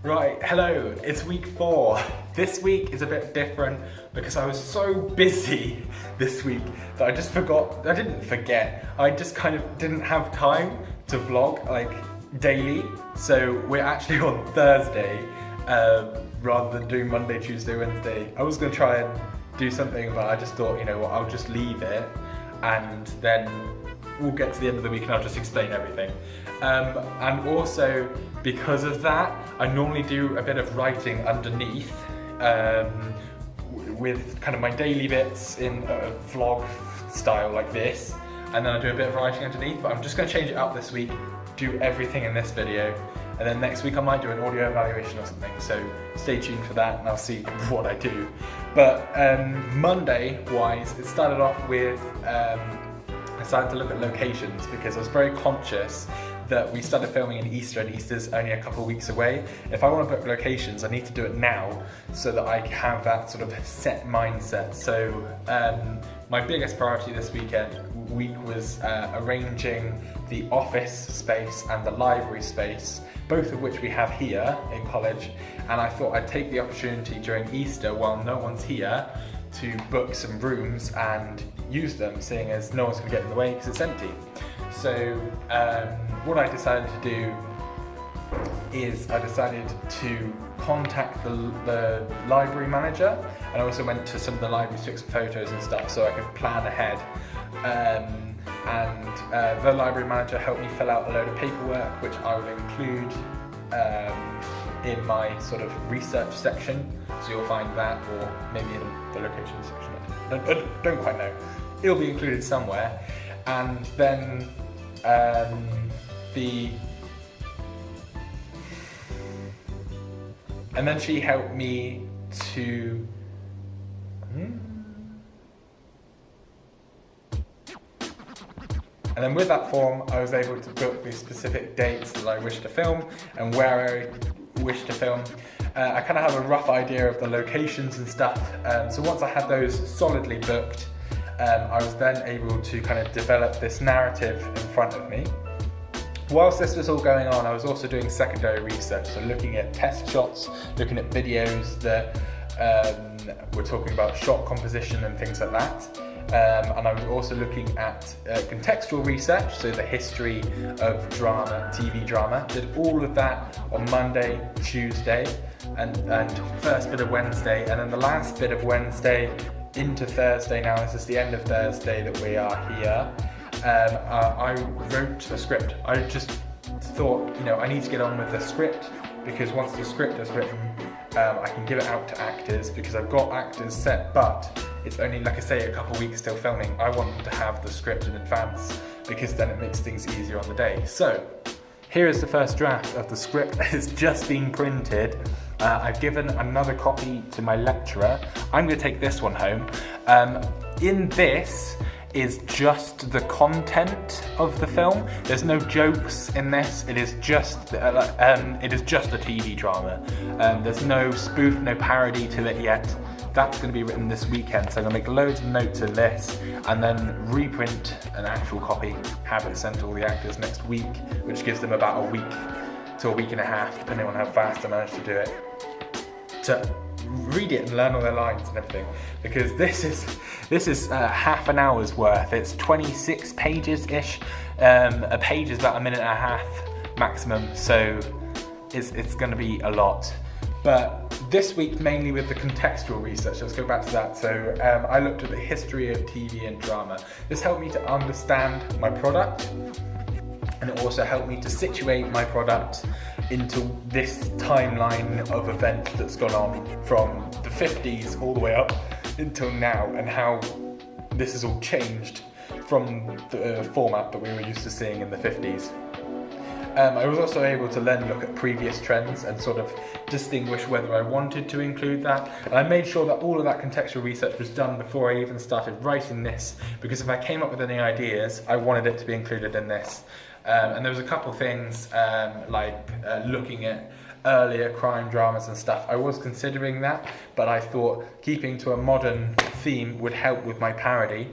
Right, hello, it's week 4. This week is a bit different because I was so busy this week that I just I just kind of didn't have time to vlog like daily. So we're actually on Thursday rather than doing Monday, Tuesday, Wednesday. I was going to try and do something, but I just thought, you know what, I'll just leave it and then we'll get to the end of the week and I'll just explain everything. And also, because of that, I normally do a bit of writing underneath with kind of my daily bits in a vlog style like this, and then I do a bit of writing underneath, but I'm just going to change it up this week, do everything in this video, and then next week I might do an audio evaluation or something, so stay tuned for that and I'll see what I do. But Monday-wise, it started off with I started to look at locations because I was very conscious that we started filming in Easter and Easter's only a couple of weeks away. If I want to book locations, I need to do it now so that I have that sort of set mindset. So my biggest priority this week was arranging the office space and the library space, both of which we have here in college. And I thought I'd take the opportunity during Easter while no one's here to book some rooms and use them, seeing as no one's going to get in the way because it's empty. So what I decided to do is I decided to contact the library manager, and I also went to some of the libraries to take some photos and stuff so I could plan ahead. The library manager helped me fill out a load of paperwork, which I will include in my sort of research section, so you'll find that, or maybe in the location section. I don't quite know. It'll be included somewhere. And then she helped me to And then with that form, I was able to book the specific dates that I wish to film and where I wish to film. I kind of have a rough idea of the locations and stuff. So once I had those solidly booked, I was then able to kind of develop this narrative in front of me. Whilst this was all going on, I was also doing secondary research, so looking at test shots, looking at videos that were talking about shot composition and things like that. And I was also looking at contextual research, so the history of drama, TV drama. Did all of that on Monday, Tuesday, and first bit of Wednesday, and then the last bit of Wednesday into Thursday. Now this is the end of Thursday that we are here. I wrote a script. I just thought, you know, I need to get on with the script, because once the script is written, I can give it out to actors, because I've got actors set, but it's only, like I say, a couple of weeks still filming. I want them to have the script in advance, because then it makes things easier on the day. So here is the first draft of the script. It's just been printed. I've given another copy to my lecturer. I'm going to take this one home. In this is just the content of the film. There's no jokes in this. It is just a TV drama. There's no spoof, no parody to it yet. That's going to be written this weekend, so I'm going to make loads of notes of this and then reprint an actual copy, have it sent to all the actors next week, which gives them about a week to a week and a half, depending on how fast I manage to do it, to read it and learn all their lines and everything, because this is half an hour's worth. It's 26 pages-ish. A page is about a minute and a half maximum, so it's going to be a lot. But this week, mainly with the contextual research, let's go back to that. So I looked at the history of TV and drama. This helped me to understand my product, and it also helped me to situate my product into this timeline of events that's gone on from the 50s all the way up until now, and how this has all changed from the format that we were used to seeing in the 50s. I was also able to then look at previous trends and sort of distinguish whether I wanted to include that. And I made sure that all of that contextual research was done before I even started writing this, because if I came up with any ideas, I wanted it to be included in this. And there was a couple things like looking at earlier crime dramas and stuff. I was considering that, but I thought keeping to a modern theme would help with my parody,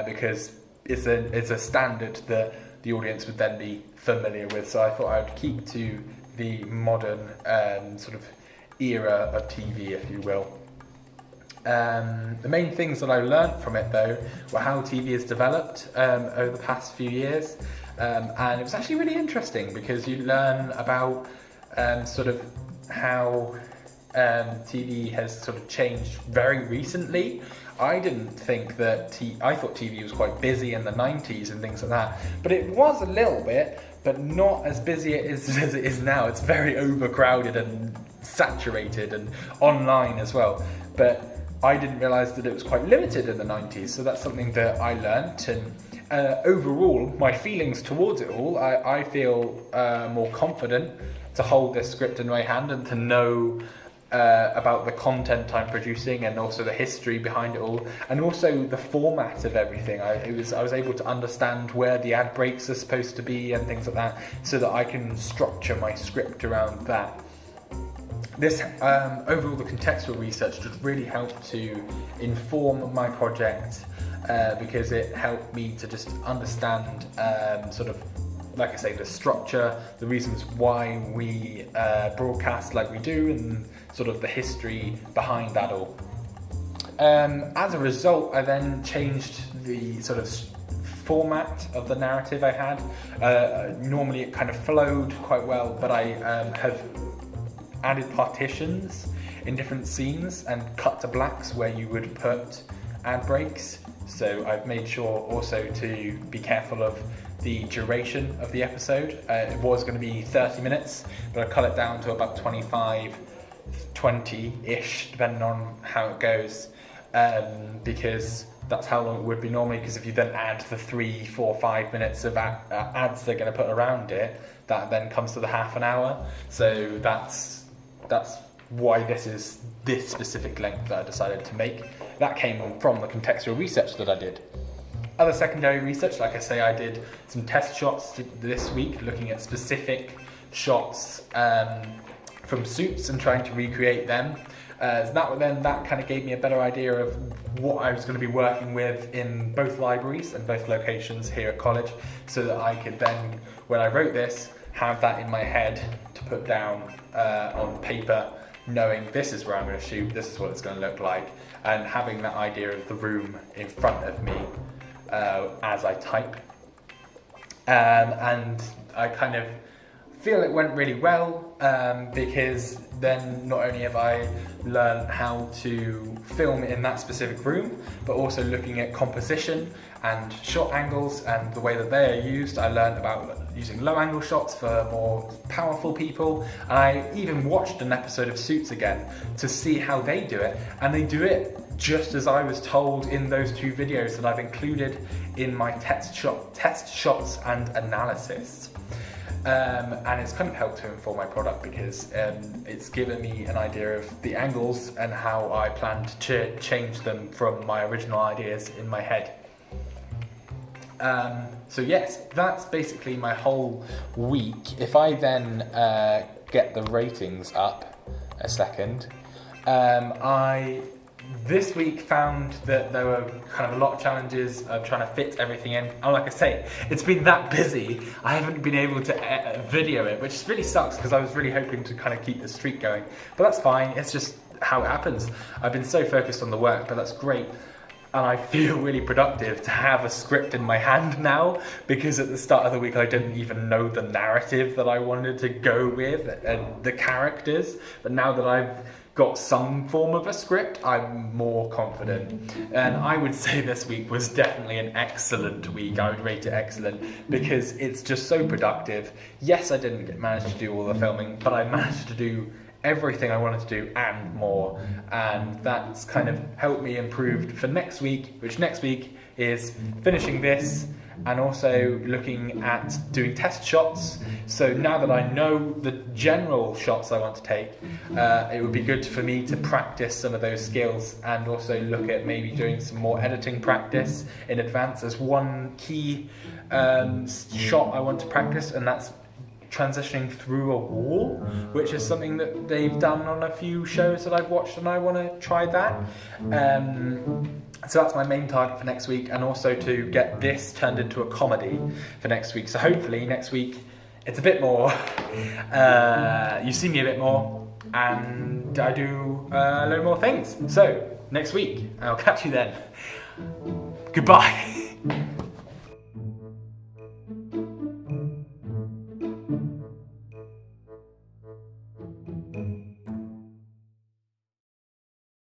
because it's a standard that the audience would then be familiar with. So I thought I would keep to the modern sort of era of TV, if you will. The main things that I learned from it, though, were how TV has developed over the past few years, and it was actually really interesting because you learn about sort of how TV has sort of changed very recently. I didn't think that I thought TV was quite busy in the 90s and things like that, but it was a little bit, but not as busy as it is now. It's very overcrowded and saturated and online as well. But I didn't realise that it was quite limited in the 90s, so that's something that I learnt. And overall, my feelings towards it all, I feel more confident to hold this script in my hand and to know about the content I'm producing and also the history behind it all, and also the format of everything. I was able to understand where the ad breaks are supposed to be and things like that, so that I can structure my script around that. This overall, the contextual research just really helped to inform my project because it helped me to just understand sort of, like I say, the structure, the reasons why we broadcast like we do, and sort of the history behind that all. As a result, I then changed the sort of format of the narrative I had. Normally it kind of flowed quite well, but I have added partitions in different scenes and cut to blacks where you would put ad breaks. So I've made sure also to be careful of the duration of the episode. It was going to be 30 minutes, but I cut it down to about 25, 20-ish, depending on how it goes, because that's how long it would be normally, because if you then add the 3, 4, 5 minutes of ads they're going to put around it, that then comes to the half an hour. So that's why this is this specific length that I decided to make. That came from the contextual research that I did. Other secondary research, like I say, I did some test shots this week, looking at specific shots from Suits and trying to recreate them. That kind of gave me a better idea of what I was going to be working with in both libraries and both locations here at college, so that I could then, when I wrote this, have that in my head to put down on paper, knowing this is where I'm going to shoot, this is what it's going to look like, and having that idea of the room in front of me as I type. And I kind of feel it went really well, because then not only have I learned how to film in that specific room, but also looking at composition and shot angles and the way that they are used. I learned about using low angle shots for more powerful people, and I even watched an episode of Suits again to see how they do it, and they do it just as I was told in those 2 videos that I've included in my test shots and analysis. And it's kind of helped to inform my product, because it's given me an idea of the angles and how I plan to change them from my original ideas in my head. So yes, that's basically my whole week. If I then get the ratings up a second, I this week found that there were kind of a lot of challenges of trying to fit everything in. And like I say, it's been that busy, I haven't been able to video it, which really sucks, because I was really hoping to kind of keep the streak going. But that's fine, it's just how it happens. I've been so focused on the work, but that's great. And I feel really productive to have a script in my hand now, because at the start of the week I didn't even know the narrative that I wanted to go with and the characters. But now that I've got some form of a script, I'm more confident. And I would say this week was definitely an excellent week. I would rate it excellent, because it's just so productive. Yes, I didn't manage to do all the filming, but I managed to do everything I wanted to do and more, and that's kind of helped me improve for next week, which next week is finishing this and also looking at doing test shots. So now that I know the general shots I want to take, it would be good for me to practice some of those skills, and also look at maybe doing some more editing practice in advance. There's one key shot I want to practice, and that's transitioning through a wall, which is something that they've done on a few shows that I've watched, and I want to try that. So that's my main target for next week, and also to get this turned into a comedy for next week. So hopefully next week it's a bit more, you see me a bit more, and I do a load more things. So, next week, I'll catch you then. Goodbye.